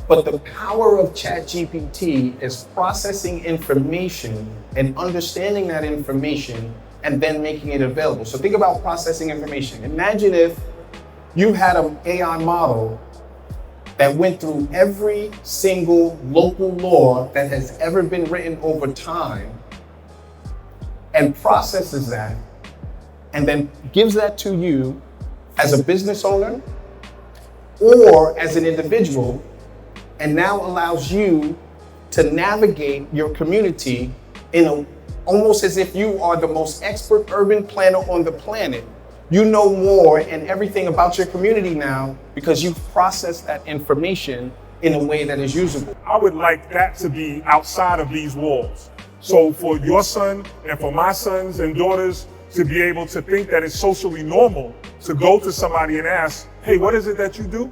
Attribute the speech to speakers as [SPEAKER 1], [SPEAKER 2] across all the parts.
[SPEAKER 1] But the power of ChatGPT is processing information and understanding that information and then making it available. So think about processing information. Imagine if you had an AI model that went through every single local law that has ever been written over time and processes that and then gives that to you as a business owner or as an individual, and now allows you to navigate your community almost as if you are the most expert urban planner on the planet. You know more and everything about your community now because you've processed that information in a way that is usable.
[SPEAKER 2] I would like that to be outside of these walls. So for your son and for my sons and daughters to be able to think that it's socially normal to go to somebody and ask, hey, what is it that you do?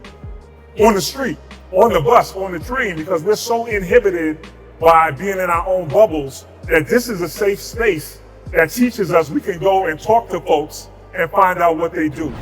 [SPEAKER 2] On the street, on the bus, on the train, because we're so inhibited by being in our own bubbles that this is a safe space that teaches us we can go and talk to folks and find out what they do.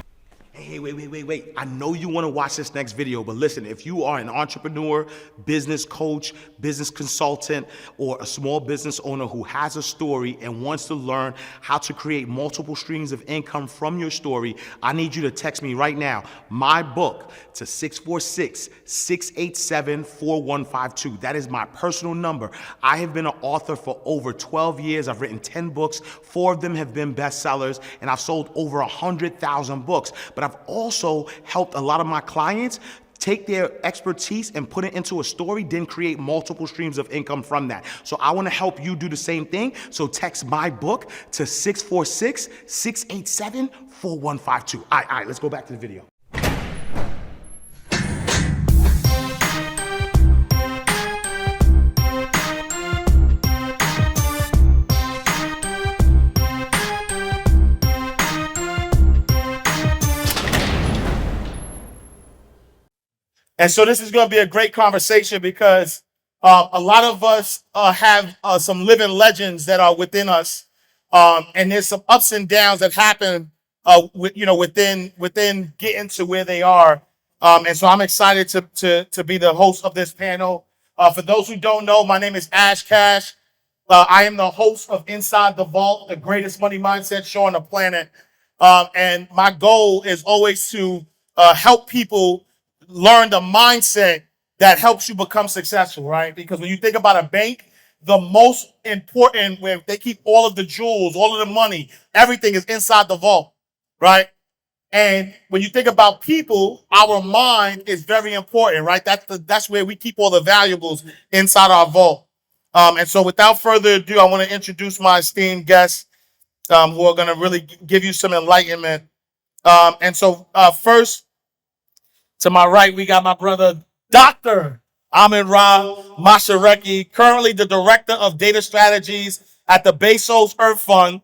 [SPEAKER 3] Hey, wait. I know you want to watch this next video, but listen, if you are an entrepreneur, business coach, business consultant, or a small business owner who has a story and wants to learn how to create multiple streams of income from your story, I need you to text me right now, my book, to 646-687-4152. That is my personal number. I have been an author for over 12 years. I've written 10 books. 4 of them have been bestsellers, and I've sold over 100,000 books. But I've also helped a lot of my clients take their expertise and put it into a story, then create multiple streams of income from that. So I want to help you do the same thing. So text my book to 646-687-4152. All right, let's go back to the video.
[SPEAKER 4] And so this is going to be a great conversation because a lot of us have some living legends that are within us, and there's some ups and downs that happen, within getting to where they are. And so I'm excited to be the host of this panel. For those who don't know, my name is Ash Cash. I am the host of Inside the Vault, the greatest money mindset show on the planet. And my goal is always to help people learn the mindset that helps you become successful, right? Because when you think about a bank, the most important, where they keep all of the jewels, all of the money, everything is inside the vault, right? And when you think about people, our mind is very important, right? That's where we keep all the valuables inside our vault. And so without further ado, I want to introduce my esteemed guests who are going to really give you some enlightenment. And so first, to my right, we got my brother, Dr. Amin Mashariki, currently the Director of Data Strategies at the Bezos Earth Fund.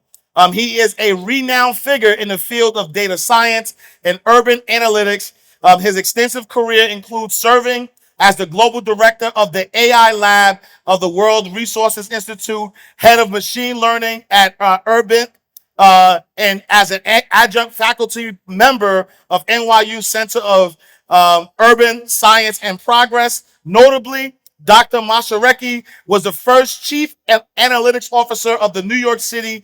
[SPEAKER 4] He is a renowned figure in the field of data science and urban analytics. His extensive career includes serving as the Global Director of the AI Lab of the World Resources Institute, Head of Machine Learning at Urban, and as an adjunct faculty member of NYU Center of Urban Science and Progress. Notably, Dr. Mashariki was the first Chief Analytics Officer of the New York City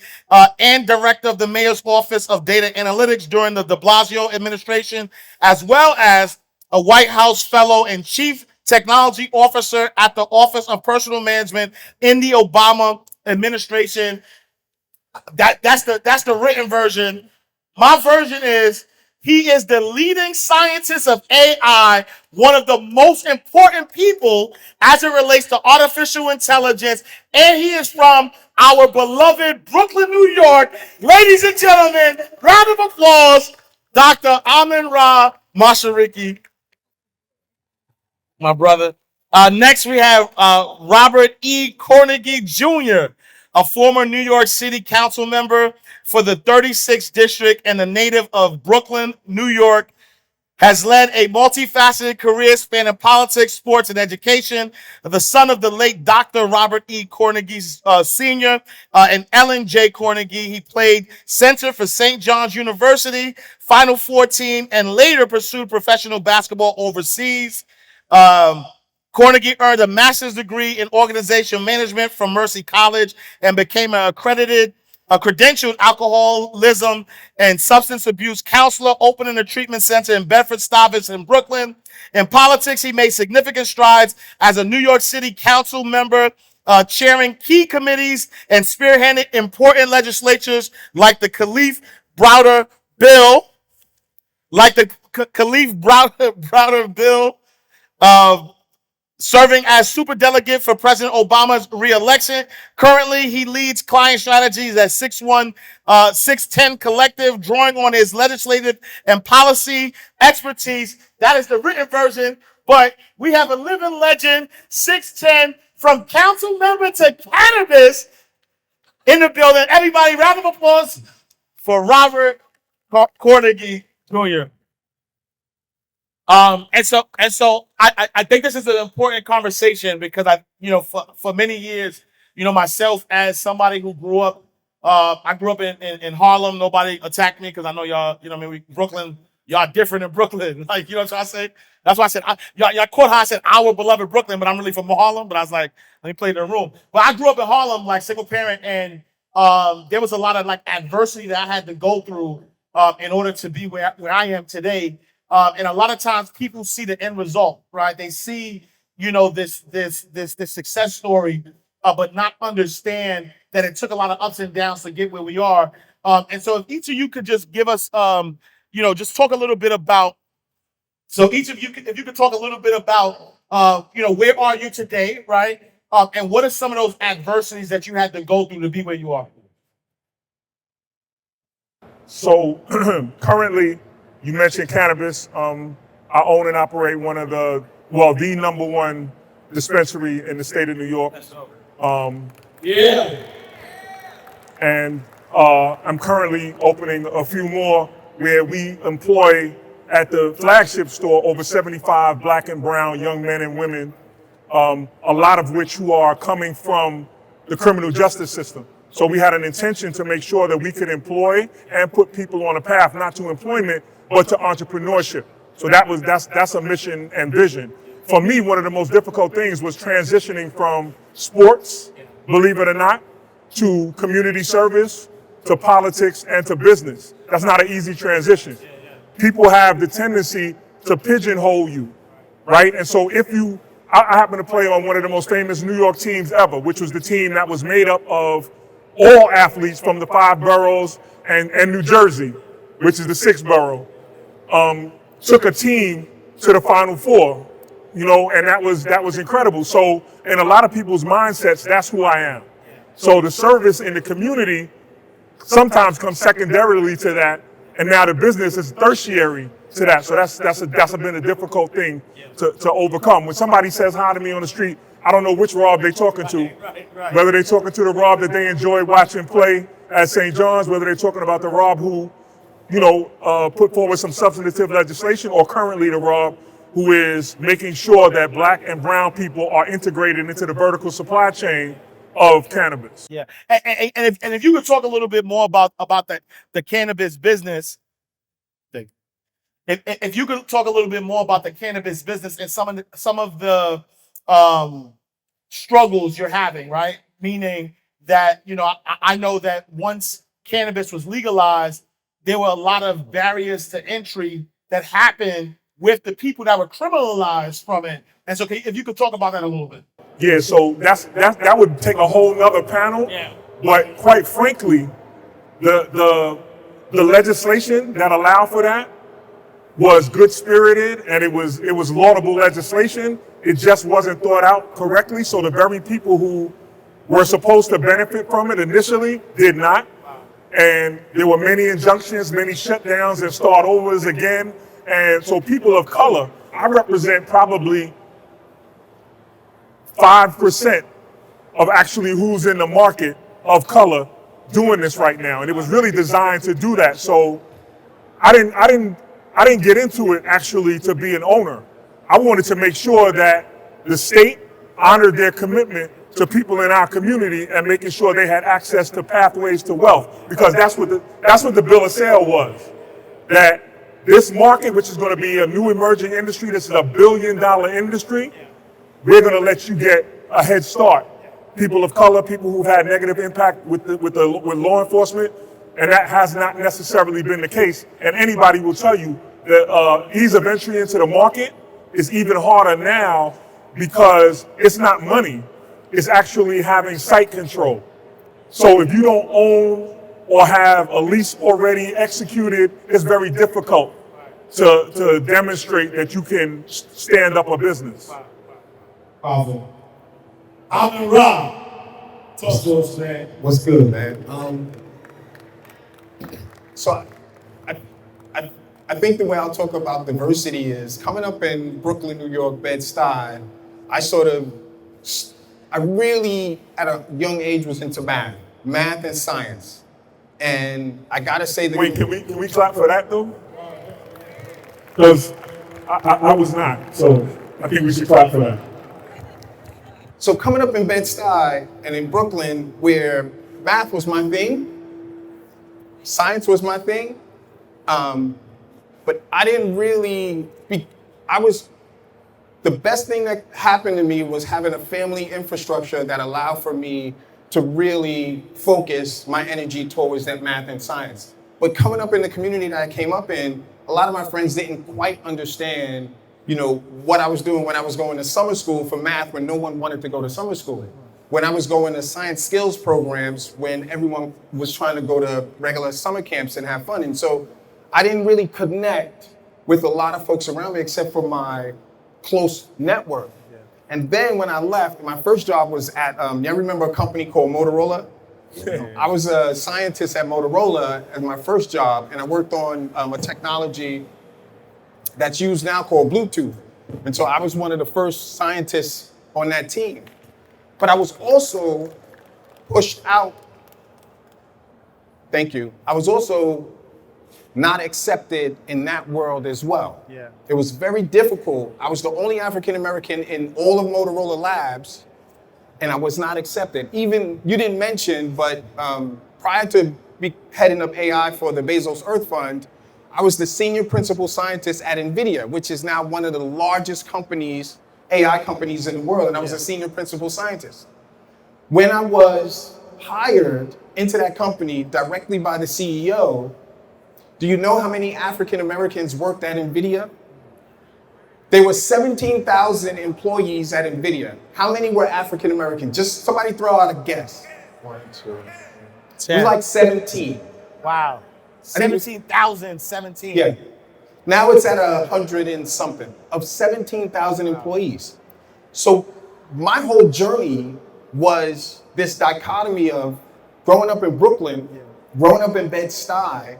[SPEAKER 4] and Director of the Mayor's Office of Data Analytics during the de Blasio administration, as well as a White House Fellow and Chief Technology Officer at the Office of Personal Management in the Obama administration. That's the written version. My version is, he is the leading scientist of AI, one of the most important people as it relates to artificial intelligence, and he is from our beloved Brooklyn, New York. Ladies and gentlemen, round of applause, Dr. Amin Mashariki, my brother. Next, we have Robert E. Carnegie Jr., a former New York City Council member for the 36th District and a native of Brooklyn, New York, has led a multifaceted career spanning politics, sports, and education. The son of the late Dr. Robert E. Carnegie Sr. And Ellen J. Carnegie, he played center for St. John's University, Final Four team, and later pursued professional basketball overseas. Carnegie earned a master's degree in organizational management from Mercy College and became a credentialed alcoholism and substance abuse counselor, opening a treatment center in Bedford-Stuyvesant in Brooklyn. In politics, he made significant strides as a New York City Council member, chairing key committees and spearheading important legislatures like the Khalif Browder Bill, Bill, serving as superdelegate for President Obama's re-election. Currently, he leads client strategies at 610 Collective, drawing on his legislative and policy expertise. That is the written version, but we have a living legend, 610, from council member to cannabis in the building. Everybody, round of applause for Robert Carnegie Jr. And so I think this is an important conversation because for many years, myself as somebody who grew up, I grew up in Harlem. Nobody attacked me because I know y'all, Brooklyn, y'all different in Brooklyn. Like, what I say? That's why I said, y'all caught how I said our beloved Brooklyn, but I'm really from Harlem. But I was like, let me play the room. But I grew up in Harlem, like single parent, and there was a lot of like adversity that I had to go through in order to be where I am today. And a lot of times people see the end result, right? They see, this success story, but not understand that it took a lot of ups and downs to get where we are. And so if each of you could just give us, just talk a little bit about, so each of you, if you could talk a little bit about, where are you today, right? And what are some of those adversities that you had to go through to be where you are?
[SPEAKER 2] So currently, you mentioned cannabis. I own and operate the number one dispensary in the state of New York. And I'm currently opening a few more where we employ at the flagship store over 75 black and brown young men and women, a lot of which who are coming from the criminal justice system. So we had an intention to make sure that we could employ and put people on a path, not to employment, but to entrepreneurship. So that's a mission and vision. For me, one of the most difficult things was transitioning from sports, believe it or not, to community service, to politics, and to business. That's not an easy transition. People have the tendency to pigeonhole you, right? And so I happen to play on one of the most famous New York teams ever, which was the team that was made up of all athletes from the 5 boroughs and New Jersey, which is the 6th borough. Took a team to the Final Four, and that was incredible. So in a lot of people's mindsets, that's who I am. So the service in the community sometimes comes secondarily to that, and now the business is tertiary to that. So that's been a difficult thing to overcome. When somebody says hi to me on the street, I don't know which Rob they're talking to. Right. Whether they're talking to the Rob that they enjoy watching play at St. John's, whether they're talking about the Rob who put forward some substantive legislation, or currently the Rob who is making sure that black and brown people are integrated into the vertical supply chain of cannabis.
[SPEAKER 4] Yeah, and if you could talk a little bit more about the cannabis business, if you could talk a little bit more about the cannabis business and some of the struggles you're having, right? Meaning that I know that once cannabis was legalized, there were a lot of barriers to entry that happened with the people that were criminalized from it. And so if you could talk about that a little bit.
[SPEAKER 2] Yeah, so that would take a whole nother panel.
[SPEAKER 4] Yeah.
[SPEAKER 2] But quite frankly, the legislation that allowed for that was good spirited, and it was laudable legislation. It just wasn't thought out correctly. So the very people who were supposed to benefit from it initially did not. And there were many injunctions, many shutdowns and start overs again. And so people of color, I represent probably 5% of actually who's in the market of color doing this right now. And it was really designed to do that. So I didn't get into it actually to be an owner. I wanted to make sure that the state honored their commitment to people in our community and making sure they had access to pathways to wealth, because that's what the bill of sale was. That this market, which is going to be a new emerging industry, this is $1 billion industry, we're going to let you get a head start. People of color, people who've had negative impact with law enforcement, and that has not necessarily been the case. And anybody will tell you that ease of entry into the market is even harder now because it's not money, it's actually having site control. So if you don't own or have a lease already executed, it's very difficult to demonstrate that you can stand up a business.
[SPEAKER 4] Powerful. Amin Rob. Talk to us, man.
[SPEAKER 1] What's good, man? So I think the way I'll talk about diversity is coming up in Brooklyn, New York, Bed-Stuy, I really, at a young age, was into math and science. And I gotta say that—
[SPEAKER 2] Wait, can we clap for that though? Because I was not, so I think we should clap for that.
[SPEAKER 1] So coming up in Bed-Stuy and in Brooklyn, where math was my thing, science was my thing, but I didn't really, the best thing that happened to me was having a family infrastructure that allowed for me to really focus my energy towards that math and science. But coming up in the community that I came up in, a lot of my friends didn't quite understand, what I was doing when I was going to summer school for math when no one wanted to go to summer school. When I was going to science skills programs when everyone was trying to go to regular summer camps and have fun. And so I didn't really connect with a lot of folks around me except for my close network. Yeah. And then when I left, my first job was at, you remember a company called Motorola? Yeah. I was a scientist at Motorola as my first job, and I worked on a technology that's used now called Bluetooth. And so I was one of the first scientists on that team. But I was also pushed out. Thank you. I was also not accepted in that world as well. Yeah. It was very difficult. I was the only African American in all of Motorola labs, and I was not accepted. Even, you didn't mention, but prior to heading up AI for the Bezos Earth Fund, I was the senior principal scientist at NVIDIA, which is now one of the largest companies, AI companies in the world, and I was a senior principal scientist. When I was hired into that company directly by the CEO, do you know how many African Americans worked at NVIDIA? There were 17,000 employees at NVIDIA. How many were African American? Just somebody throw out a guess.
[SPEAKER 4] 1, 2,
[SPEAKER 1] 3. It was like 17.
[SPEAKER 4] Wow. 17,000, 17.
[SPEAKER 1] Yeah. Now it's at 100 and something of 17,000 employees. So my whole journey was this dichotomy of growing up in Brooklyn, growing up in Bed-Stuy,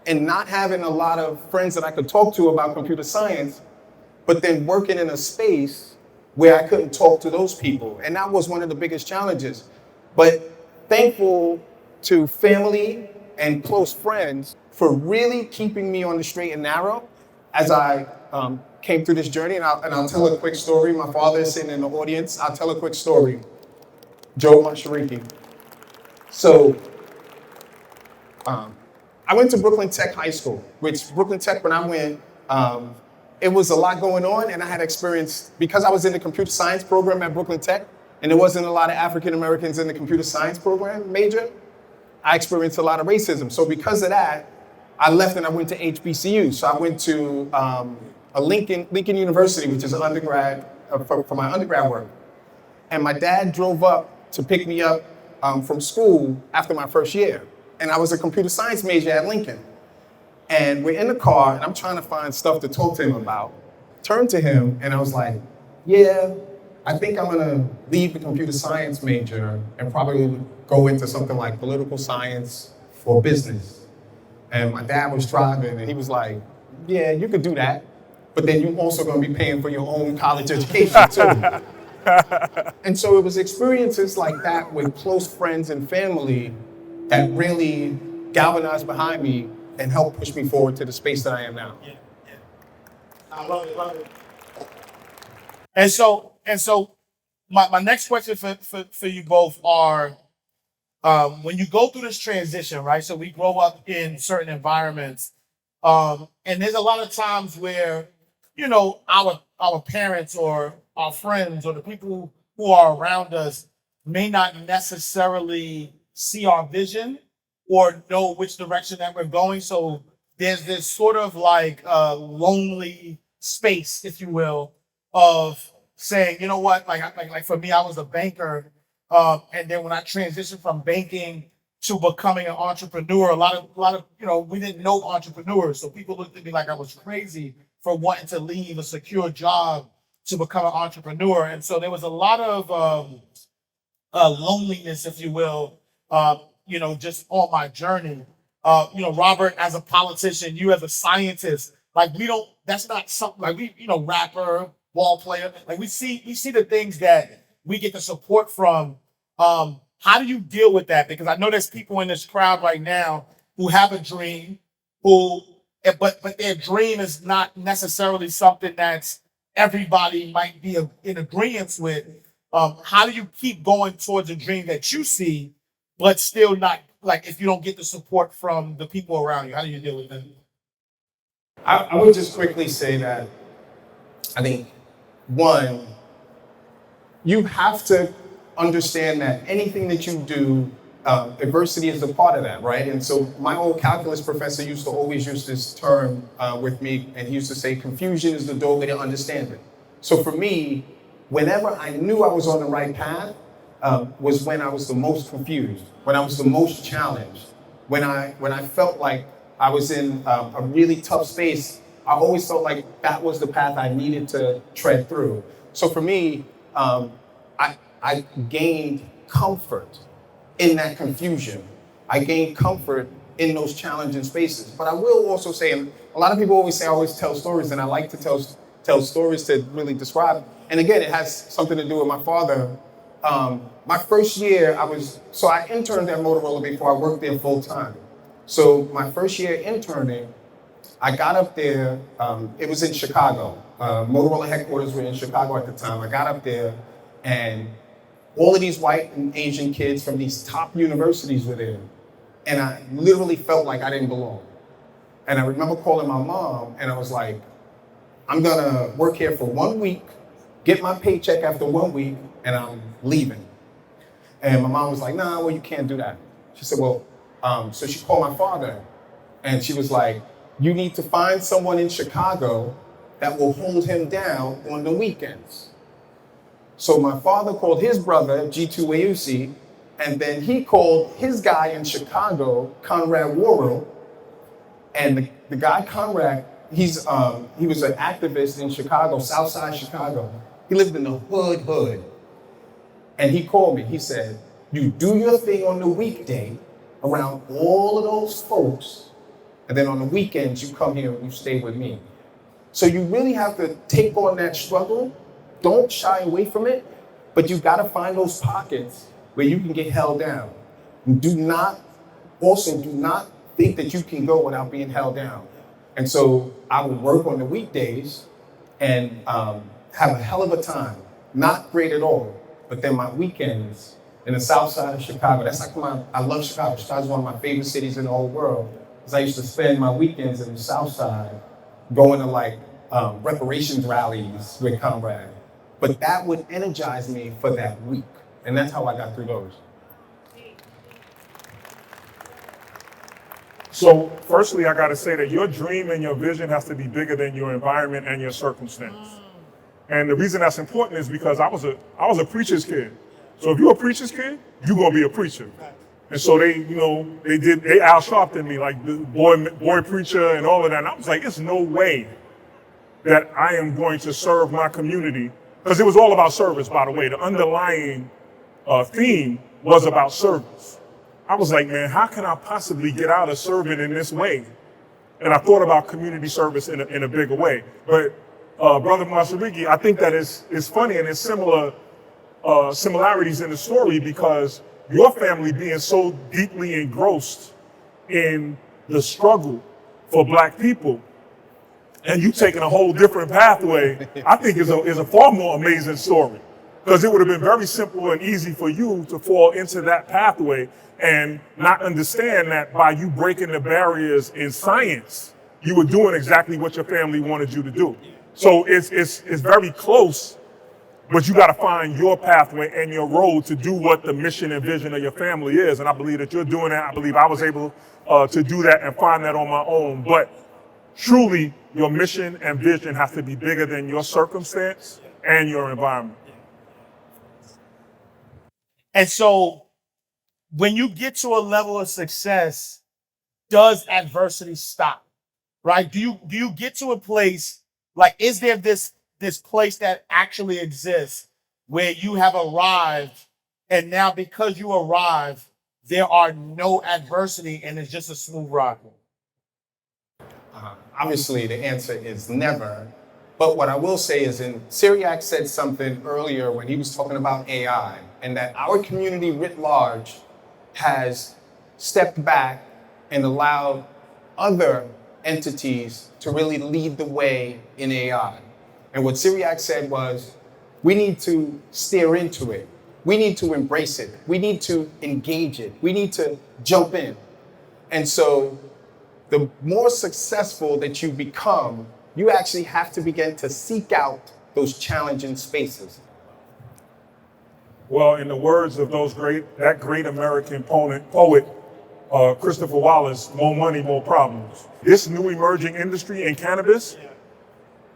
[SPEAKER 1] and not having a lot of friends that I could talk to about computer science, but then working in a space where I couldn't talk to those people. And that was one of the biggest challenges. But thankful to family and close friends for really keeping me on the straight and narrow as I came through this journey. And I'll tell a quick story. My father is sitting in the audience. I'll tell a quick story. Joe Mashariki. So, I went to Brooklyn Tech High School, which Brooklyn Tech, when I went, it was a lot going on, and I had experience, because I was in the computer science program at Brooklyn Tech, and there wasn't a lot of African Americans in the computer science program major, I experienced a lot of racism. So because of that, I left and I went to HBCU. So I went to Lincoln University, which is an undergrad, for my undergrad work. And my dad drove up to pick me up from school after my first year. And I was a computer science major at Lincoln. And we're in the car, and I'm trying to find stuff to talk to him about. Turned to him, and I was like, yeah, I think I'm gonna leave the computer science major and probably go into something like political science or business. And my dad was driving, and he was like, yeah, you could do that, but then you're also gonna be paying for your own college education too. And so it was experiences like that with close friends and family that really galvanized behind me and helped push me forward to the space that I am now.
[SPEAKER 4] Yeah. I love it. And so my next question for you both are, when you go through this transition, right? So we grow up in certain environments, and there's a lot of times where, our parents or our friends or the people who are around us may not necessarily see our vision or know which direction that we're going. So there's this sort of like lonely space, if you will, of saying, you know what, like for me, I was a banker, and then when I transitioned from banking to becoming an entrepreneur, a lot of we didn't know entrepreneurs, so people looked at me like I was crazy for wanting to leave a secure job to become an entrepreneur, and so there was a lot of loneliness, if you will, just on my journey. Robert, as a politician, you as a scientist, like that's not something like rapper, ball player, like we see the things that we get the support from. How do you deal with that? Because I know there's people in this crowd right now who have a dream, but their dream is not necessarily something that's everybody might be in agreement with. How do you keep going towards a dream that you see, but still not, like, if you don't get the support from the people around you? How do you deal with that?
[SPEAKER 1] I would just quickly say that I think, one, you have to understand that anything that you do, adversity is a part of that, right? And so my old calculus professor used to always use this term with me, and he used to say, confusion is the doorway to understanding. So for me, whenever I knew I was on the right path, was when I was the most confused, when I was the most challenged, when I felt like I was in a really tough space. I always felt like that was the path I needed to tread through. So for me, I gained comfort in that confusion. I gained comfort in those challenging spaces. But I will also say, and a lot of people always say I always tell stories, and I like to tell stories to really describe. And again, it has something to do with my father. My first year, I interned at Motorola before I worked there full time. So my first year interning, I got up there, it was in Chicago. Motorola headquarters were in Chicago at the time. I got up there, and all of these white and Asian kids from these top universities were there. And I literally felt like I didn't belong. And I remember calling my mom, and I was like, I'm gonna work here for 1 week, get my paycheck after 1 week, and I'm leaving. And my mom was like, nah, well, you can't do that. She said, well, so she called my father, and she was like, you need to find someone in Chicago that will hold him down on the weekends. So my father called his brother, G2 Wayusi, and then he called his guy in Chicago, Conrad Worrell. And the guy, Conrad, he was an activist in Chicago, Southside Chicago. He lived in the hood. And he called me, he said, you do your thing on the weekday around all of those folks, and then on the weekends, you come here and you stay with me. So you really have to take on that struggle. Don't shy away from it, but you gotta find those pockets where you can get held down. Do not think that you can go without being held down. And so I would work on the weekdays and have a hell of a time. Not great at all, but then my weekends in the south side of Chicago, I love Chicago. Chicago's one of my favorite cities in the whole world, because I used to spend my weekends in the south side going to reparations rallies with Conrad. But that would energize me for that week. And that's how I got through those.
[SPEAKER 2] So firstly, I gotta say that your dream and your vision has to be bigger than your environment and your circumstance. And the reason that's important is because I was a preacher's kid. So if you're a preacher's kid, you're gonna be a preacher. And so they Al Sharptoned me, like the boy preacher and all of that. And I was like, it's no way that I am going to serve my community. Because it was all about service, by the way. The underlying theme was about service. I was like, man, how can I possibly get out of serving in this way? And I thought about community service in a bigger way. But Brother Mashariki, I think that it's funny, and it's similarities in the story, because your family being so deeply engrossed in the struggle for Black people, and you taking a whole different pathway, I think is a far more amazing story. Because it would have been very simple and easy for you to fall into that pathway and not understand that by you breaking the barriers in science, you were doing exactly what your family wanted you to do. So it's very close But you got to find your pathway and your road to do what the mission and vision of your family is. And I believe that you're doing that. I believe I was able to do that and find that on my own. But truly, your mission and vision has to be bigger than your circumstance and your environment.
[SPEAKER 4] And so when you get to a level of success, does adversity stop? Right? Do you get to a place, like, is there this place that actually exists where you have arrived, and now because you arrived, there are no adversity and it's just a smooth ride?
[SPEAKER 1] Obviously, the answer is never. But what I will say is, Syriac said something earlier when he was talking about AI, and that our community writ large has stepped back and allowed other entities to really lead the way in AI. And what Syriac said was, we need to steer into it. We need to embrace it. We need to engage it. We need to jump in. And so the more successful that you become, you actually have to begin to seek out those challenging spaces.
[SPEAKER 2] Well, in the words of that great American poet, Christopher Wallace, more money, more problems. This new emerging industry in cannabis,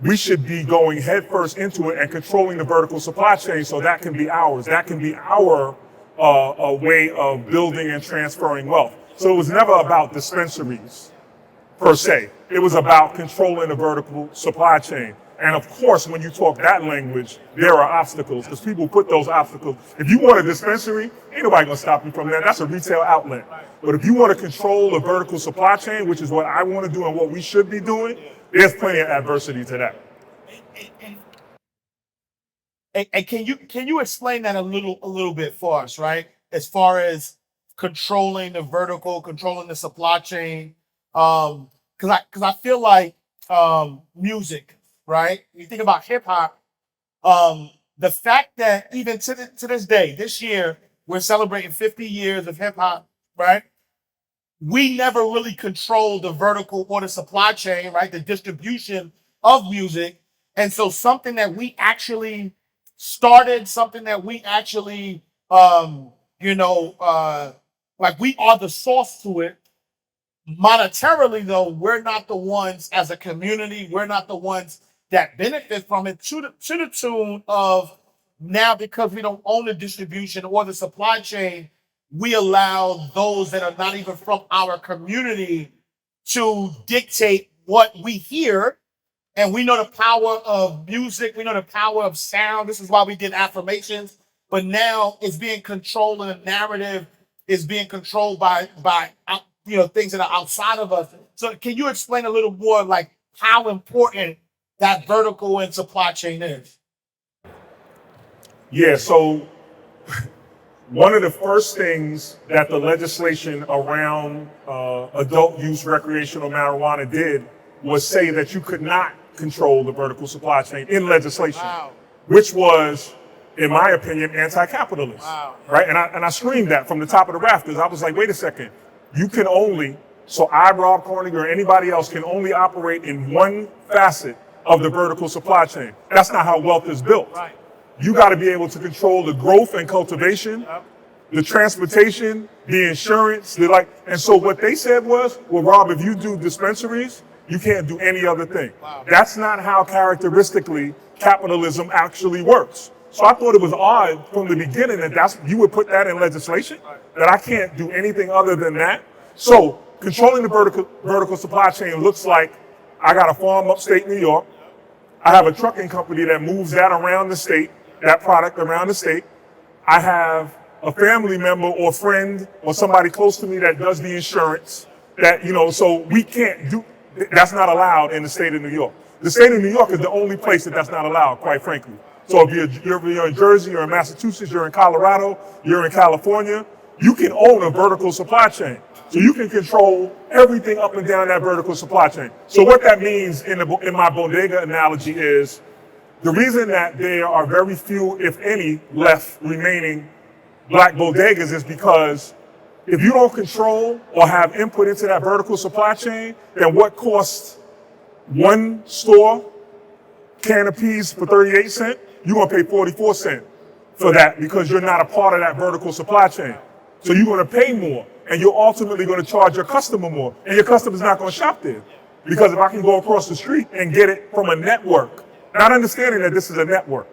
[SPEAKER 2] we should be going headfirst into it and controlling the vertical supply chain so that can be ours. That can be our way of building and transferring wealth. So it was never about dispensaries per se. It was about controlling the vertical supply chain. And of course, when you talk that language, there are obstacles because people put those obstacles. If you want a dispensary, ain't nobody gonna stop you from that. That's a retail outlet. But if you want to control the vertical supply chain, which is what I want to do and what we should be doing, there's plenty of adversity to that.
[SPEAKER 4] And can you explain that a little bit for us, right? As far as controlling the vertical, controlling the supply chain, because I feel like music, right? You think about hip hop, the fact that even to this day, this year, we're celebrating 50 years of hip hop, right? We never really controlled the vertical or the supply chain, right? The distribution of music. And so something that we actually started, something that we actually, like we are the source to it. Monetarily, though, we're not the ones as a community. We're not the ones that benefit from it to the tune of now, because we don't own the distribution or the supply chain, we allow those that are not even from our community to dictate what we hear. And we know the power of music. We know the power of sound. This is why we did affirmations. But now it's being controlled, and the narrative is being controlled by things that are outside of us. So can you explain a little more, like, how important that vertical and supply chain is?
[SPEAKER 2] Yeah, so one of the first things that the legislation around adult use recreational marijuana did was say that you could not control the vertical supply chain in legislation, wow, which was, in my opinion, anti-capitalist, wow, right? And I screamed that from the top of the rafters. I was like, wait a second, you can only, so I, Rob Carnegie, or anybody else can only operate in one facet of the vertical supply chain. That's not how wealth is built. Right. You got to be able to control the growth and cultivation, yep, the transportation, the insurance, and so what they said was, well, Rob, if you do dispensaries, you can't do any other thing. Wow. That's not how characteristically capitalism actually works. So I thought it was odd from the beginning that you would put that in legislation, that I can't do anything other than that. So controlling the vertical supply chain looks like I got a farm upstate New York. I have a trucking company that moves that around the state, that product around the state. I have a family member or friend or somebody close to me that does the insurance so we can't do, that's not allowed in the state of New York. The state of New York is the only place that's not allowed, quite frankly. So if you're in Jersey, you're in Massachusetts, you're in Colorado, you're in California, you can own a vertical supply chain. So you can control everything up and down that vertical supply chain. So what that means in my bodega analogy is the reason that there are very few, if any, left remaining black bodegas is because if you don't control or have input into that vertical supply chain, then what costs one store can of peas for 38 cents, you're gonna pay 44 cents for that because you're not a part of that vertical supply chain. So you're gonna pay more, and you're ultimately gonna charge your customer more, and your customer's not gonna shop there. Because if I can go across the street and get it from a network, not understanding that this is a network,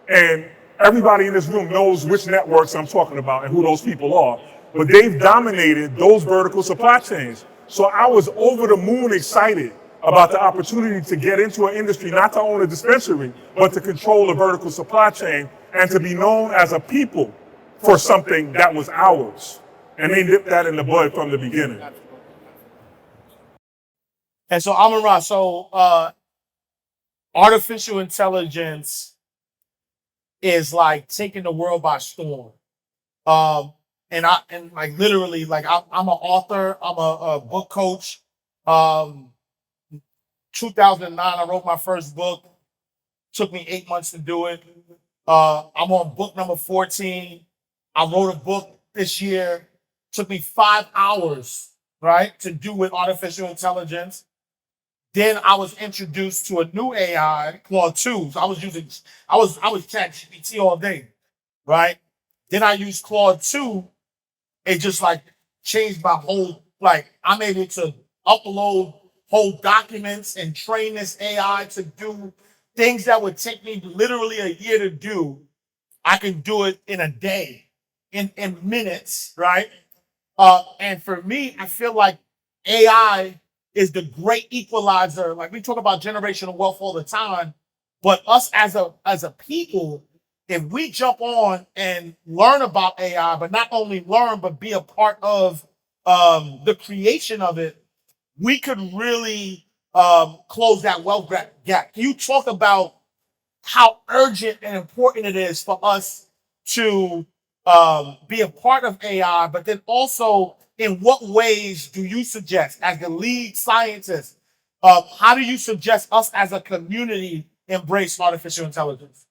[SPEAKER 2] and everybody in this room knows which networks I'm talking about and who those people are, but they've dominated those vertical supply chains. So I was over the moon excited about the opportunity to get into an industry, not to own a dispensary, but to control a vertical supply chain and to be known as a people for something that was ours. And they nipped that in the bud from the beginning.
[SPEAKER 4] And so Amin, so artificial intelligence is like taking the world by storm. And like literally, like I'm an author, I'm a book coach. 2009, I wrote my first book. Took me 8 months to do it. I'm on book number 14. I wrote a book this year. Took me 5 hours, right, to do with artificial intelligence. Then I was introduced to a new AI, Claude 2. So I was ChatGPT all day, right? Then I used Claude 2. It just like changed my whole, like I'm able to upload whole documents and train this AI to do things that would take me literally a year to do. I can do it in a day, in minutes, right? And for me, I feel like AI is the great equalizer. Like we talk about generational wealth all the time, but us as a people, if we jump on and learn about AI, but not only learn, but be a part of the creation of it, we could really close that wealth gap. Can you talk about how urgent and important it is for us to be a part of AI, but then also in what ways do you suggest, as the lead scientist, how do you suggest us as a community embrace artificial intelligence?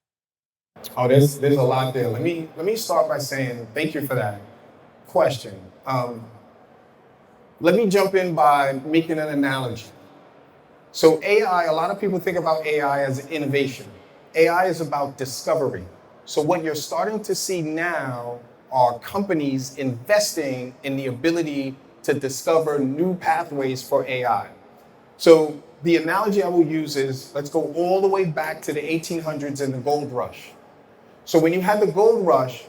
[SPEAKER 1] Oh, there's a lot there. Let me start by saying thank you for that question. Let me jump in by making an analogy. So AI, a lot of people think about AI as innovation. AI is about discovery. So what you're starting to see now are companies investing in the ability to discover new pathways for AI. So the analogy I will use is, let's go all the way back to the 1800s and the gold rush. So when you had the gold rush,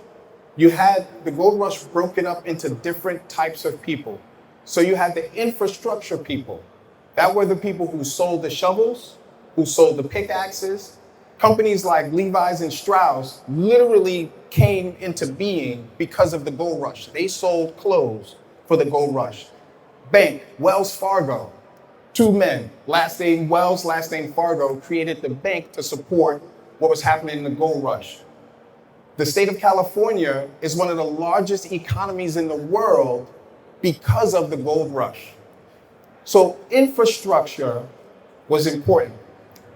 [SPEAKER 1] you had the gold rush broken up into different types of people. So you had the infrastructure people. That were the people who sold the shovels, who sold the pickaxes. Companies like Levi's and Strauss literally came into being because of the gold rush. They sold clothes for the gold rush. Bank, Wells Fargo, two men, last name Wells, last name Fargo, created the bank to support what was happening in the gold rush. The state of California is one of the largest economies in the world because of the gold rush. So infrastructure was important.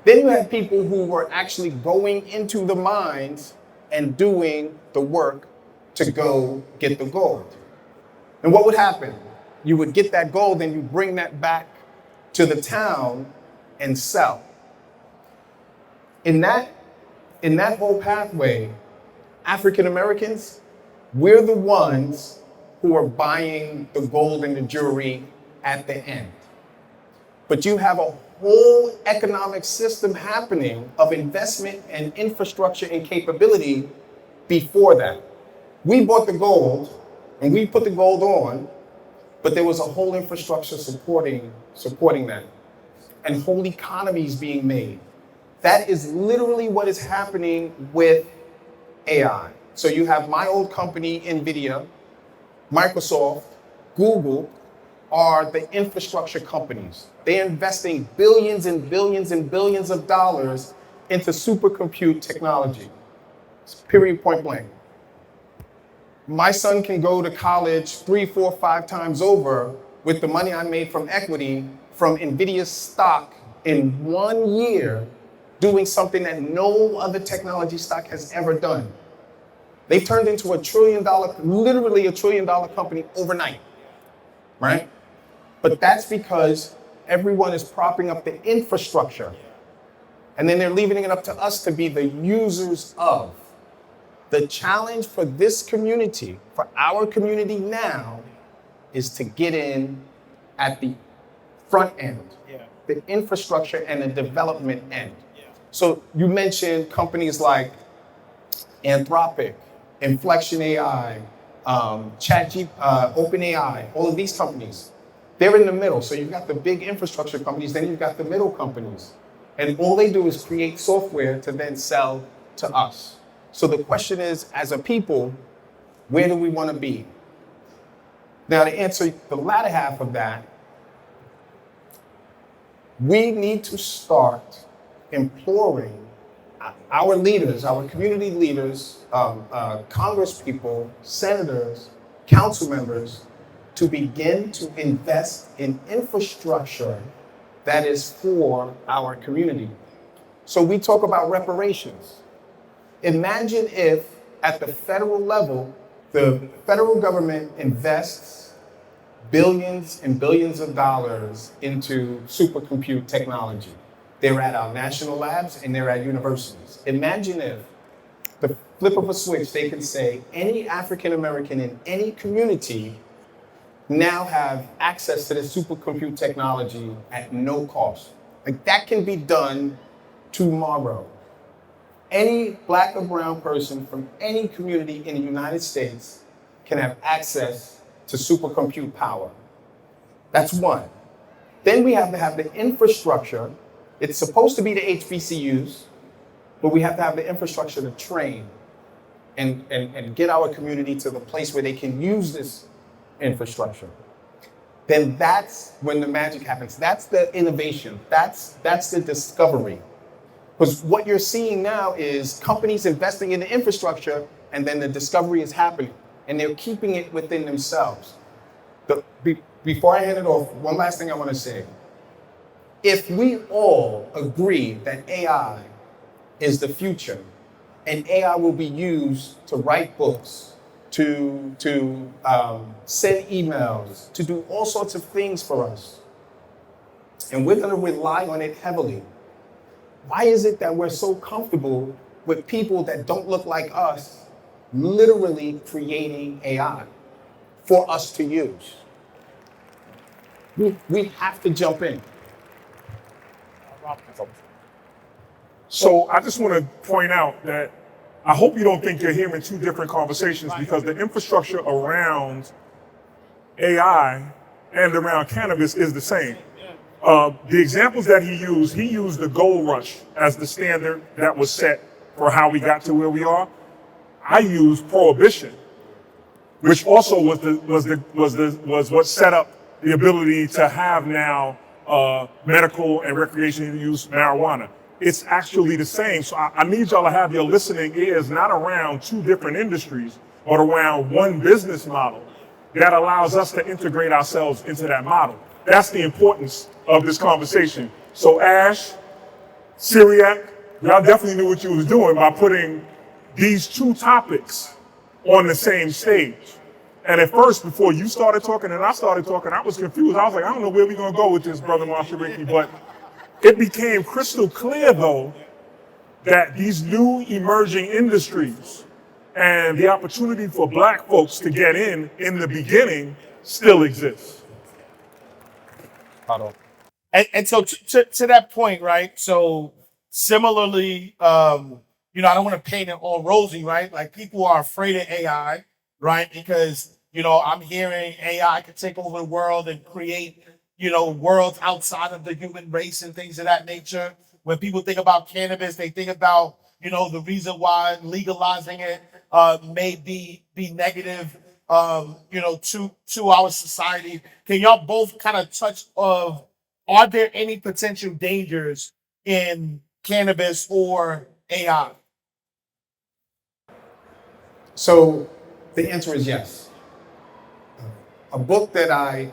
[SPEAKER 1] Then you had people who were actually going into the mines and doing the work to go get the gold. And what would happen? You would get that gold and you bring that back to the town and sell. In that whole pathway, African Americans, we're the ones who are buying the gold and the jewelry at the end. But you have a whole economic system happening of investment and infrastructure and capability before that. We bought the gold and we put the gold on, but there was a whole infrastructure supporting that, and whole economies being made. That is literally what is happening with AI. So you have my old company, NVIDIA, Microsoft, Google are the infrastructure companies. They're investing billions and billions and billions of dollars into supercompute technology. Period, point blank. My son can go to college 3, 4, 5 times over with the money I made from equity from NVIDIA's stock in 1 year, doing something that no other technology stock has ever done. They've turned into literally a $1 trillion company overnight, right? But that's because everyone is propping up the infrastructure. And then they're leaving it up to us to be the users of. The challenge for this community, for our community now, is to get in at the front end, the infrastructure and the development end. So you mentioned companies like Anthropic, Inflection AI, OpenAI, all of these companies. They're in the middle. So you've got the big infrastructure companies, then you've got the middle companies. And all they do is create software to then sell to us. So the question is, as a people, where do we want to be? Now, to answer the latter half of that, we need to start imploring our leaders, our community leaders, Congress people, senators, council members, to begin to invest in infrastructure that is for our community. So we talk about reparations. Imagine if at the federal level, the federal government invests billions and billions of dollars into supercompute technology. They're at our national labs and they're at universities. Imagine if the flip of a switch, they can say any African American in any community now have access to this supercompute technology at no cost. Like, that can be done tomorrow. Any black or brown person from any community in the United States can have access to supercompute power. That's one. Then we have to have the infrastructure. It's supposed to be the HBCUs, but we have to have the infrastructure to train and get our community to the place where they can use this infrastructure. Then that's when the magic happens. That's the innovation. That's the discovery. Because what you're seeing now is companies investing in the infrastructure, and then the discovery is happening, and they're keeping it within themselves. Before I hand it off, one last thing I want to say. If we all agree that AI is the future, and AI will be used to write books, to send emails, to do all sorts of things for us, and we're going to rely on it heavily, why is it that we're so comfortable with people that don't look like us literally creating AI for us to use? We have to jump in.
[SPEAKER 2] So I just want to point out that I hope you don't think you're hearing two different conversations, because the infrastructure around AI and around cannabis is the same. The examples that he used the gold rush as the standard that was set for how we got to where we are. I used prohibition, which also was what set up the ability to have now medical and recreational use marijuana. It's actually the same. So I need y'all to have your listening ears not around two different industries, but around one business model that allows us to integrate ourselves into that model. That's the importance of this conversation. So Ash, Syriac, y'all definitely knew what you was doing by putting these two topics on the same stage. And at first, before you started talking and I started talking, I was confused. I was like, I don't know where we're gonna go with this, Brother Mashariki, but it became crystal clear, though, that these new emerging industries and the opportunity for Black folks to get in the beginning still exists.
[SPEAKER 4] And so to that point, right? So similarly, I don't want to paint it all rosy, right? Like, people are afraid of AI, right? Because, I'm hearing AI could take over the world and create, worlds outside of the human race and things of that nature. When people think about cannabis, they think about, the reason why legalizing it may be negative, to our society. Can y'all both kind of touch of, are there any potential dangers in cannabis or AI?
[SPEAKER 1] So the answer is yes. A book that I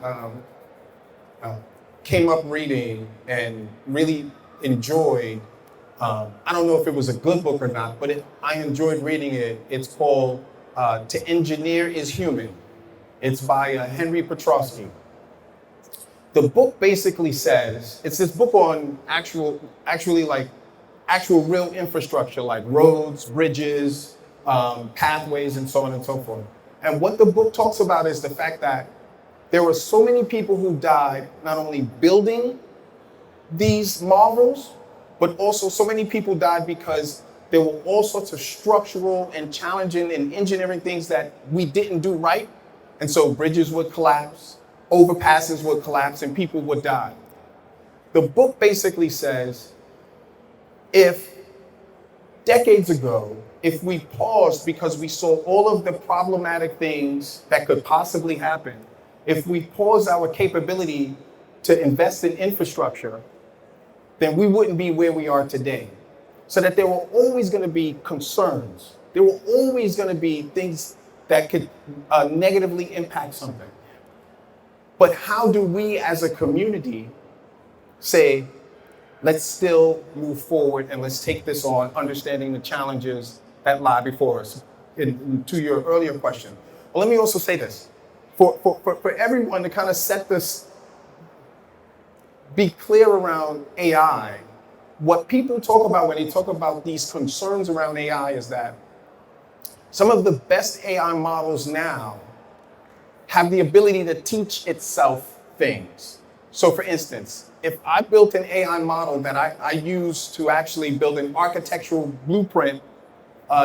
[SPEAKER 1] came up reading and really enjoyed, I don't know if it was a good book or not, but I enjoyed reading it. It's called To Engineer is Human. It's by Henry Petrosky. The book basically says, it's this book on actually like actual real infrastructure like roads, bridges, pathways, and so on and so forth. And what the book talks about is the fact that there were so many people who died not only building these marvels, but also so many people died because there were all sorts of structural and challenging and engineering things that we didn't do right. And so bridges would collapse, overpasses would collapse, and people would die. The book basically says, if decades ago, if we paused because we saw all of the problematic things that could possibly happen, if we paused our capability to invest in infrastructure, then we wouldn't be where we are today. So that there were always going to be concerns. There were always going to be things that could negatively impact something. But how do we as a community say, let's still move forward and let's take this on, understanding the challenges that lie before us? To your earlier question. Well, let me also say this. For everyone to kind of set this, be clear around AI, what people talk about when they talk about these concerns around AI is that some of the best AI models now have the ability to teach itself things. So for instance, if I built an AI model that I use to actually build an architectural blueprint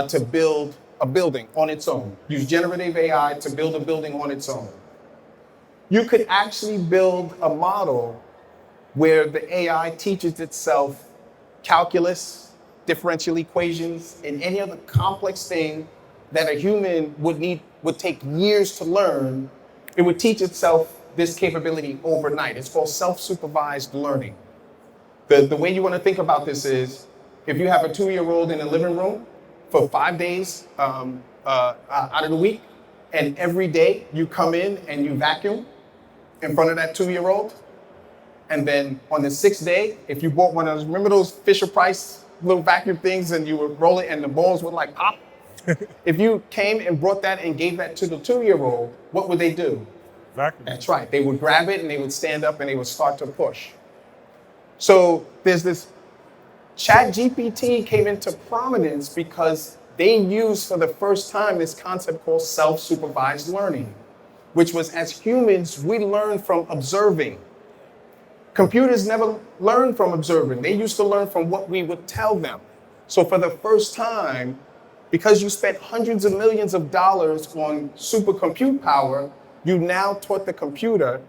[SPEAKER 1] to build a building on its own, use generative AI to build a building on its own, you could actually build a model where the AI teaches itself calculus, differential equations, and any other complex thing that a human would take years to learn. It would teach itself this capability overnight. It's called self-supervised learning. The way you want to think about this is, if you have a 2-year-old in a living room for 5 days out of the week, and every day you come in and you vacuum in front of that 2-year-old, and then on the 6th day, if you bought one of those, remember those Fisher-Price little vacuum things and you would roll it and the balls would like pop? If you came and brought that and gave that to the 2-year-old, what would they do?
[SPEAKER 2] Vacuum.
[SPEAKER 1] That's right. They would grab it and they would stand up and they would start to push. So there's this, ChatGPT came into prominence because they used for the first time this concept called self-supervised learning, which was, as humans, we learn from observing. Computers never learn from observing. They used to learn from what we would tell them. So for the first time, because you spent hundreds of millions of dollars on supercompute power, you now taught the computer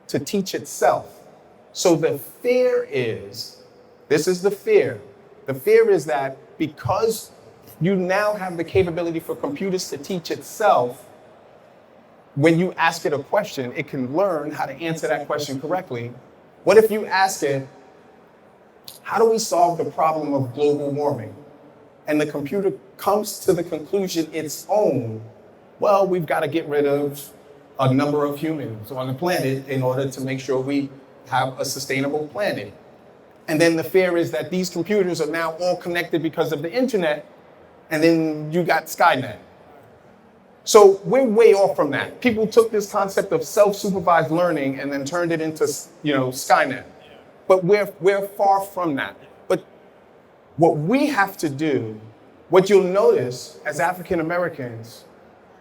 [SPEAKER 1] to teach itself. So the fear is, this is the fear. The fear is that because you now have the capability for computers to teach itself, when you ask it a question, it can learn how to answer that question correctly. What if you ask it, how do we solve the problem of global warming? And the computer comes to the conclusion its own, well, we've got to get rid of a number of humans on the planet in order to make sure we have a sustainable planet. And then the fear is that these computers are now all connected because of the internet, and then you got Skynet. So we're way off from that. People took this concept of self-supervised learning and then turned it into, Skynet. But we're far from that. But what we have to do, what you'll notice as African Americans,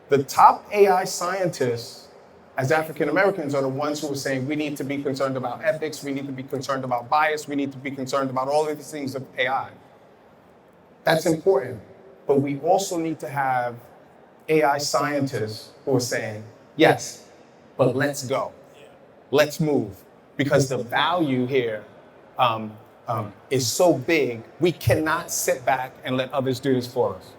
[SPEAKER 1] the top AI scientists as African Americans are the ones who are saying we need to be concerned about ethics, we need to be concerned about bias, we need to be concerned about all of these things of AI. That's important. But we also need to have AI scientists who are saying, yes, but let's go. Let's move. Because the value here is so big, we cannot sit back and let others do this for us.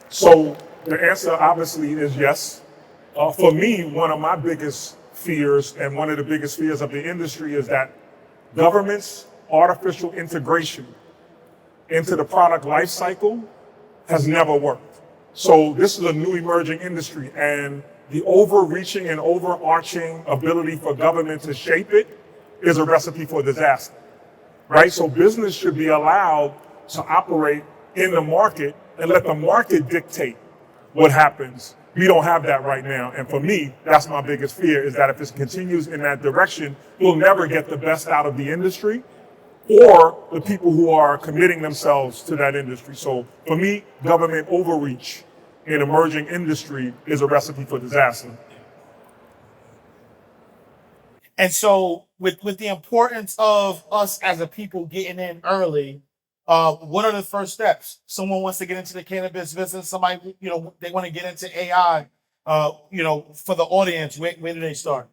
[SPEAKER 2] So the answer obviously is yes. For me, one of my biggest fears and one of the biggest fears of the industry is that government's artificial integration into the product life cycle has never worked. So this is a new emerging industry, and the overreaching and overarching ability for government to shape it is a recipe for disaster, right? So business should be allowed to operate in the market and let the market dictate what happens We don't have that right now. And for me, that's my biggest fear, is that if it continues in that direction, we'll never get the best out of the industry or the people who are committing themselves to that industry. So for me, government overreach in emerging industry is a recipe for disaster.
[SPEAKER 4] And so with the importance of us as a people getting in early, what are the first steps? Someone wants to get into the cannabis business, somebody, they want to get into AI, for the audience, where do they start?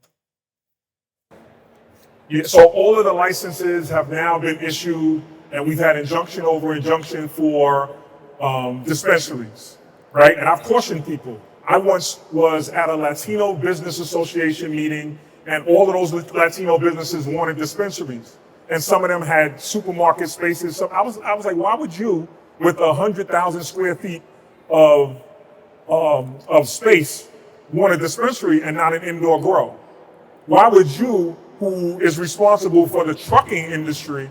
[SPEAKER 2] Yeah, so all of the licenses have now been issued, and we've had injunction over injunction for dispensaries, right? And I've cautioned people. I once was at a Latino Business Association meeting, and all of those Latino businesses wanted dispensaries, and some of them had supermarket spaces. So I was like, why would you, with 100,000 square feet of space, want a dispensary and not an indoor grow? Why would you, who is responsible for the trucking industry,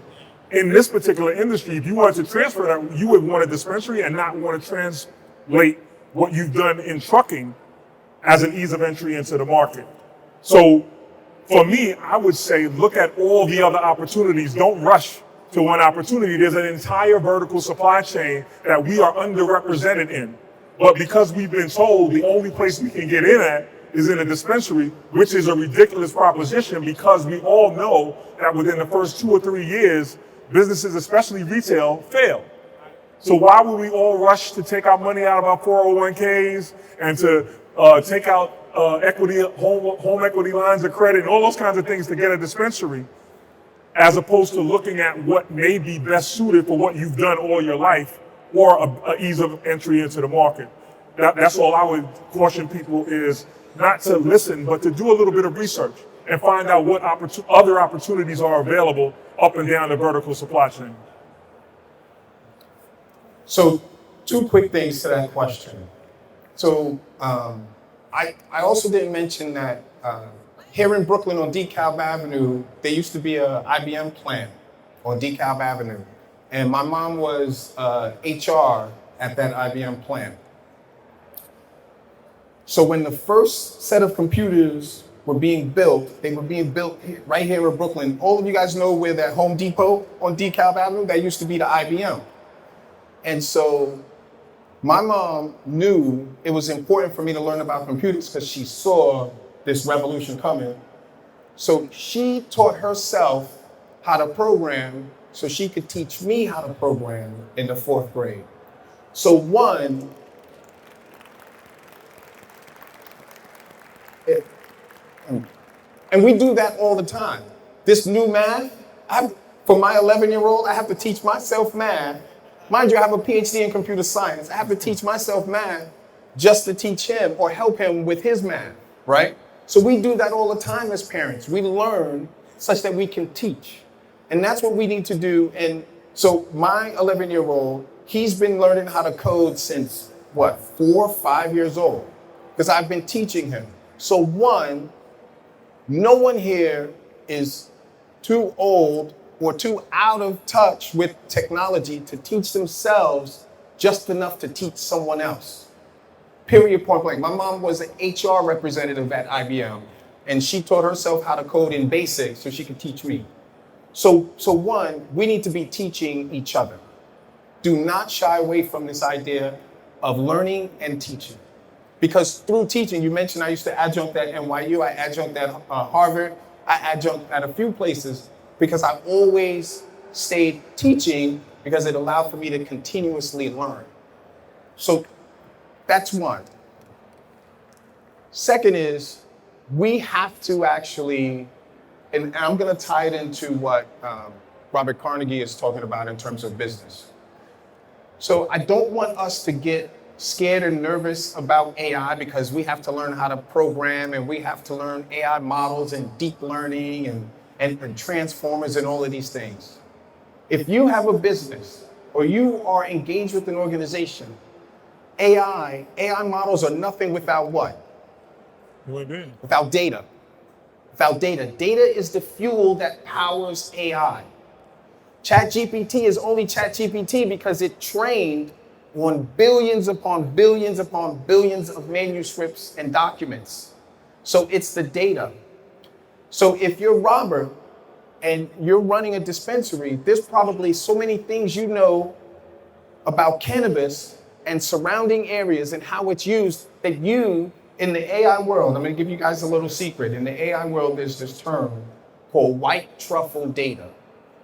[SPEAKER 2] in this particular industry, if you wanted to transfer that, you would want a dispensary and not want to translate what you've done in trucking as an ease of entry into the market? So for me, I would say, look at all the other opportunities. Don't rush to one opportunity. There's an entire vertical supply chain that we are underrepresented in. But because we've been told the only place we can get in at is in a dispensary, which is a ridiculous proposition, because we all know that within the first 2 or 3 years, businesses, especially retail, fail. So why would we all rush to take our money out of our 401ks and to take out equity, home equity lines of credit, and all those kinds of things to get a dispensary, as opposed to looking at what may be best suited for what you've done all your life, or a ease of entry into the market? That's all I would caution people, is not to listen, but to do a little bit of research and find out what other opportunities are available up and down the vertical supply chain.
[SPEAKER 1] So 2 quick things to that question. So I also didn't mention that here in Brooklyn on DeKalb Avenue, there used to be a IBM plant on DeKalb Avenue. And my mom was HR at that IBM plant. So when the first set of computers were being built, they were being built right here in Brooklyn. All of you guys know where that Home Depot on DeKalb Avenue, that used to be the IBM. And so my mom knew it was important for me to learn about computers because she saw this revolution coming. So she taught herself how to program so she could teach me how to program in the 4th grade. So one, and we do that all the time. This new math, for my 11-year-old, I have to teach myself math. Mind you, I have a PhD in computer science. I have to teach myself math just to teach him or help him with his math, right? So we do that all the time as parents. We learn such that we can teach. And that's what we need to do. And so my 11-year-old, he's been learning how to code since, 4 or 5 years old? Because I've been teaching him. So one, no one here is too old or too out of touch with technology to teach themselves just enough to teach someone else. Period, point blank. My mom was an HR representative at IBM, and she taught herself how to code in BASIC so she could teach me. So one, we need to be teaching each other. Do not shy away from this idea of learning and teaching. Because through teaching, you mentioned I used to adjunct at NYU, I adjunct at Harvard, I adjunct at a few places, because I always stayed teaching because it allowed for me to continuously learn. So that's one. Second is, we have to actually, and I'm gonna tie it into what Robert Carnegie is talking about in terms of business. So I don't want us to get scared and nervous about AI because we have to learn how to program and we have to learn AI models and deep learning and transformers and all of these things. If you have a business or you are engaged with an organization, AI models are nothing without what? Without data. Without data. Data is the fuel that powers AI. ChatGPT is only ChatGPT because it trained on billions upon billions upon billions of manuscripts and documents. So it's the data. So if you're Robert and you're running a dispensary, there's probably so many things you know about cannabis and surrounding areas and how it's used that you, in the AI world, I'm gonna give you guys a little secret. In the AI world, there's this term called white truffle data.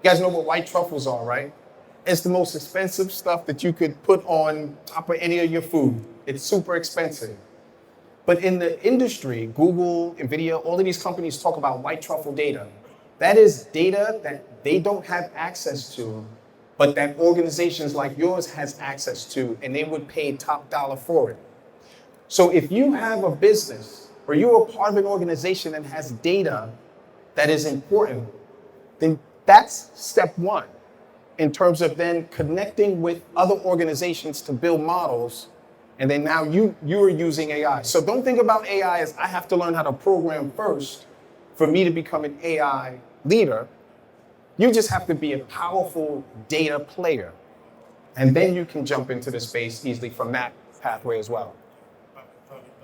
[SPEAKER 1] You guys know what white truffles are, right? It's the most expensive stuff that you could put on top of any of your food. It's super expensive. But in the industry, Google, NVIDIA, all of these companies talk about white truffle data. That is data that they don't have access to, but that organizations like yours has access to, and they would pay top dollar for it. So if you have a business or you're a part of an organization that has data that is important, then that's step one in terms of then connecting with other organizations to build models. And then now you are using AI. So don't think about AI as I have to learn how to program first for me to become an AI leader. You just have to be a powerful data player. And then you can jump into the space easily from that pathway as well.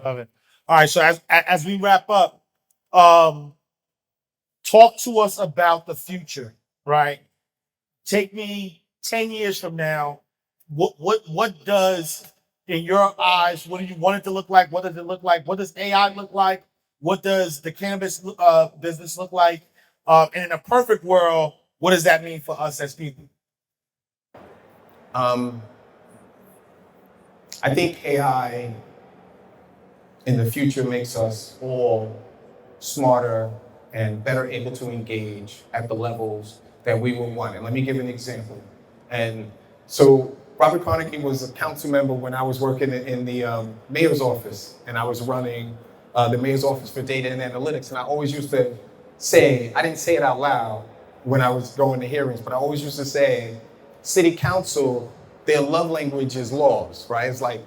[SPEAKER 4] Love it. All right, so as we wrap up, talk to us about the future, right? Take me 10 years from now. What does, in your eyes, what do you want it to look like? What does it look like? What does AI look like? What does the cannabis business look like? And in a perfect world, what does that mean for us as people?
[SPEAKER 1] I think AI in the future makes us all smarter and better able to engage at the levels that we would want. And let me give an example. And so Robert Carnegie was a council member when I was working in the mayor's office, and I was running the mayor's office for data and analytics. And I always used to say, I didn't say it out loud when I was going to hearings, but I always used to say, city council, their love language is laws, right? It's like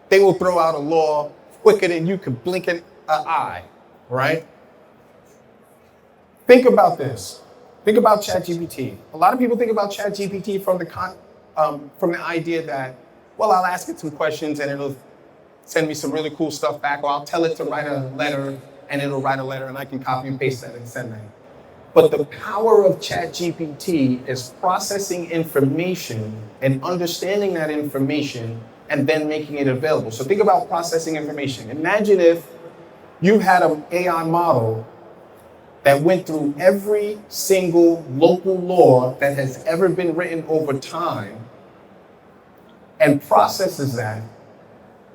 [SPEAKER 1] they will throw out a law quicker than you could blink an eye, right? Think about this. Think about ChatGPT. A lot of people think about ChatGPT from the idea that, well, I'll ask it some questions and it'll send me some really cool stuff back, or I'll tell it to write a letter and it'll write a letter and I can copy and paste that and send that. But the power of ChatGPT is processing information and understanding that information and then making it available. So think about processing information. Imagine if you had an AI model that went through every single local law that has ever been written over time and processes that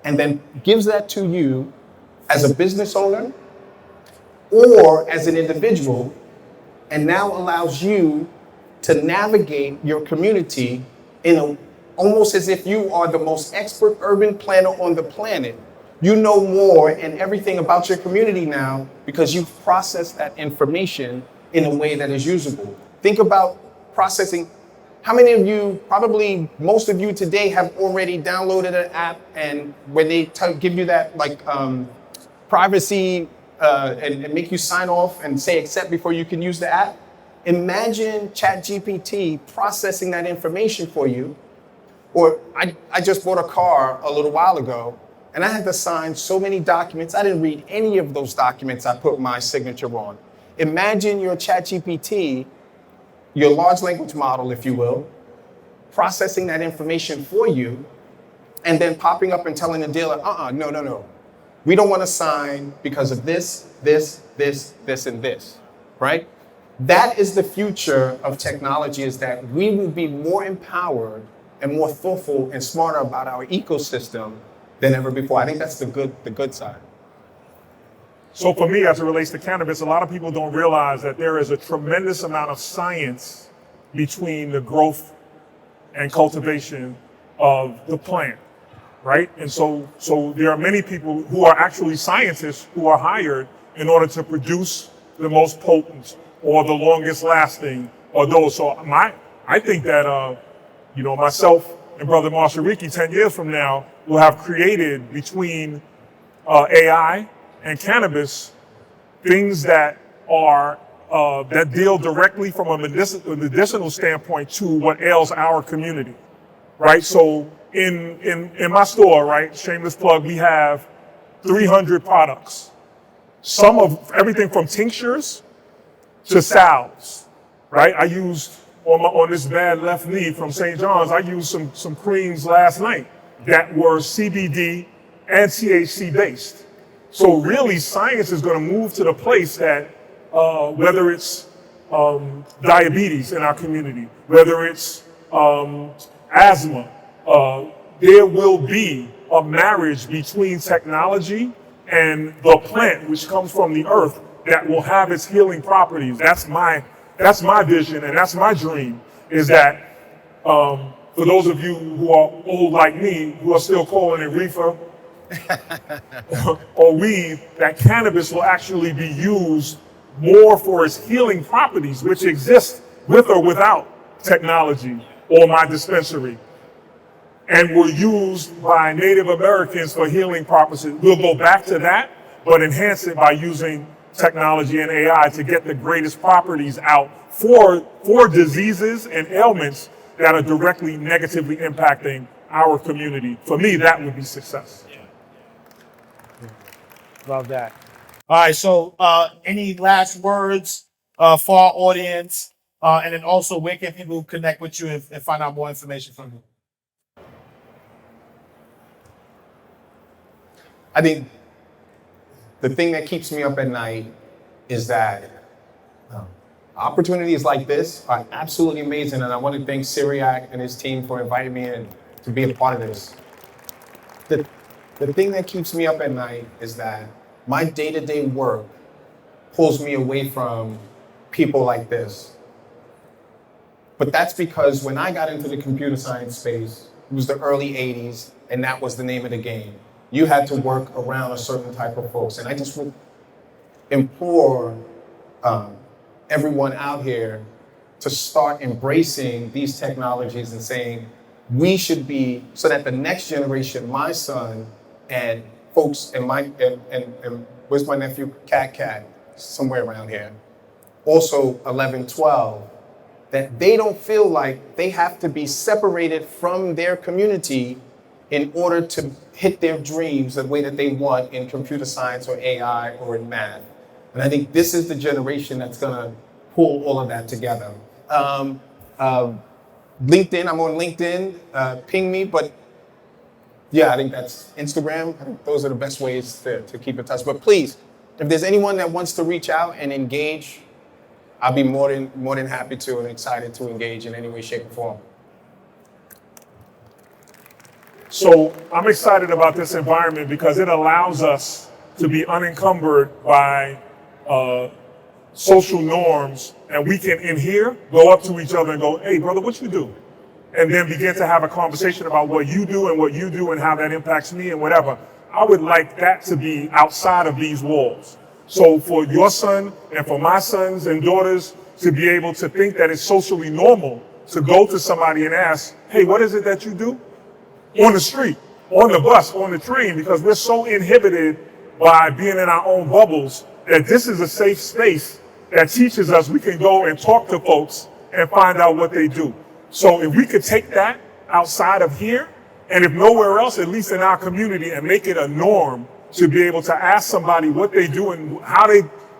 [SPEAKER 1] and then gives that to you as a business owner or as an individual, and now allows you to navigate your community almost as if you are the most expert urban planner on the planet. You know more and everything about your community now because you've processed that information in a way that is usable. Think about processing. How many of you, probably most of you today, have already downloaded an app, and when they give you that privacy and make you sign off and say accept before you can use the app? Imagine ChatGPT processing that information for you. Or I just bought a car a little while ago, and I had to sign so many documents. I didn't read any of those documents I put my signature on. Imagine your ChatGPT, your large language model, if you will, processing that information for you, and then popping up and telling the dealer, no. We don't want to sign because of this, and this, right? That is the future of technology, is that we will be more empowered and more thoughtful and smarter about our ecosystem than ever before. I think that's the good side.
[SPEAKER 2] So for me, as it relates to cannabis, a lot of people don't realize that there is a tremendous amount of science between the growth and cultivation of the plant, right? And so there are many people who are actually scientists who are hired in order to produce the most potent or the longest lasting or those. So I think that myself and Brother Mashariki 10 years from now will have created between AI and cannabis things that are that deal directly from a medicinal standpoint to what ails our community, right? So in my store, right, shameless plug, we have 300 products. Some of everything from tinctures to salves, right? I used on this bad left knee from St. John's, I used some creams last night that were CBD and THC based. So really science is going to move to the place that whether it's diabetes in our community, whether it's asthma, there will be a marriage between technology and the plant, which comes from the earth, that will have its healing properties. That's my vision, and that's my dream, is that for those of you who are old like me, who are still calling it reefer or weed, that cannabis will actually be used more for its healing properties, which exist with or without technology or my dispensary, and were used by Native Americans for healing purposes. We'll go back to that, but enhance it by using technology and AI to get the greatest properties out for diseases and ailments that are directly negatively impacting our community. For me, that would be success.
[SPEAKER 4] Love that. All right, so any last words for our audience? And then also, where can people connect with you and find out more information from you?
[SPEAKER 1] I think the thing that keeps me up at night is that opportunities like this are absolutely amazing, and I want to thank Syriac and his team for inviting me in to be a part of this. The thing that keeps me up at night is that my day-to-day work pulls me away from people like this. But that's because when I got into the computer science space, it was the early 80s, and that was the name of the game. You had to work around a certain type of folks. And I just would implore everyone out here to start embracing these technologies and saying, we should be, so that the next generation, my son and folks, and where's my nephew, Cat, somewhere around here, also 11, 12, that they don't feel like they have to be separated from their community in order to hit their dreams the way that they want in computer science or AI or in math. And I think this is the generation that's gonna pull all of that together. LinkedIn, I'm on LinkedIn, ping me, but yeah, I think that's Instagram. I think those are the best ways to keep in touch. But please, if there's anyone that wants to reach out and engage, I'll be more than happy to and excited to engage in any way, shape, or form.
[SPEAKER 2] So I'm excited about this environment because it allows us to be unencumbered by social norms, and we can, in here, go up to each other and go, hey, brother, what you do? And then begin to have a conversation about what you do and how that impacts me and whatever. I would like that to be outside of these walls. So for your son and for my sons and daughters to be able to think that it's socially normal to go to somebody and ask, hey, what is it that you do? On the street, on the bus, on the train, because we're so inhibited by being in our own bubbles that this is a safe space that teaches us we can go and talk to folks and find out what they do. So if we could take that outside of here, and if nowhere else, at least in our community, and make it a norm to be able to ask somebody what they do and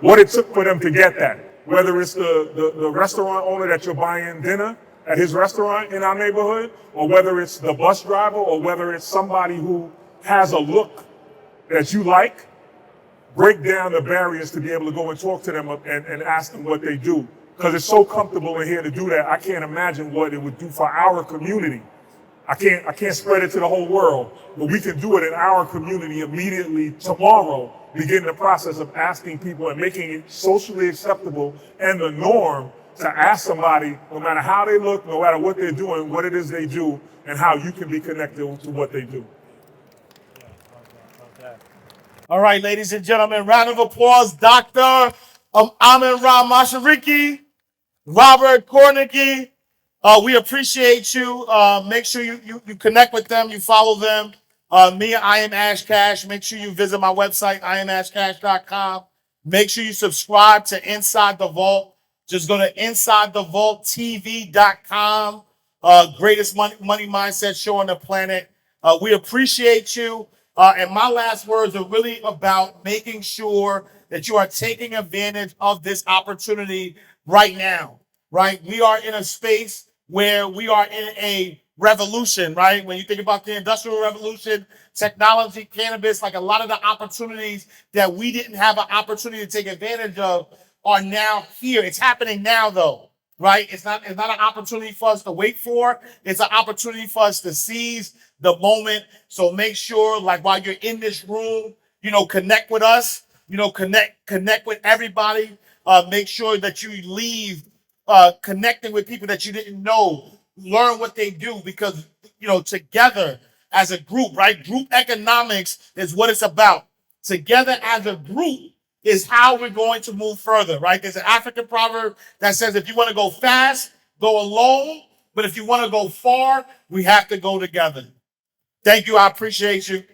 [SPEAKER 2] what it took for them to get that. Whether it's the restaurant owner that you're buying dinner at his restaurant in our neighborhood, or whether it's the bus driver, or whether it's somebody who has a look that you like, break down the barriers to be able to go and talk to them and ask them what they do. Because it's so comfortable in here to do that, I can't imagine what it would do for our community. I can't spread it to the whole world, but we can do it in our community immediately tomorrow, begin the process of asking people and making it socially acceptable and the norm to ask somebody, no matter how they look, no matter what they're doing, what it is they do, and how you can be connected to what they do.
[SPEAKER 4] All right, ladies and gentlemen, round of applause, Dr. Amin Mashariki, Robert Carnegie. We appreciate you. Make sure you connect with them, you follow them. Me, I am Ash Cash. Make sure you visit my website, iamashcash.com. Make sure you subscribe to Inside the Vault. Just go to InsideTheVaultTV.com. greatest money mindset show on the planet. We appreciate you. And my last words are really about making sure that you are taking advantage of this opportunity right now, right? We are in a space where we are in a revolution, right? When you think about the industrial revolution, technology, cannabis, like a lot of the opportunities that we didn't have an opportunity to take advantage of are now here. It's happening now, though, right? It's not an opportunity for us to wait for. It's an opportunity for us to seize the moment. So make sure, like, while you're in this room, connect with us, connect with everybody. Make sure that you leave connecting with people that you didn't know. Learn what they do, because, together as a group, right? Group economics is what it's about. Together as a group is how we're going to move further, right? There's an African proverb that says, if you want to go fast, go alone. But if you want to go far, we have to go together. Thank you. I appreciate you.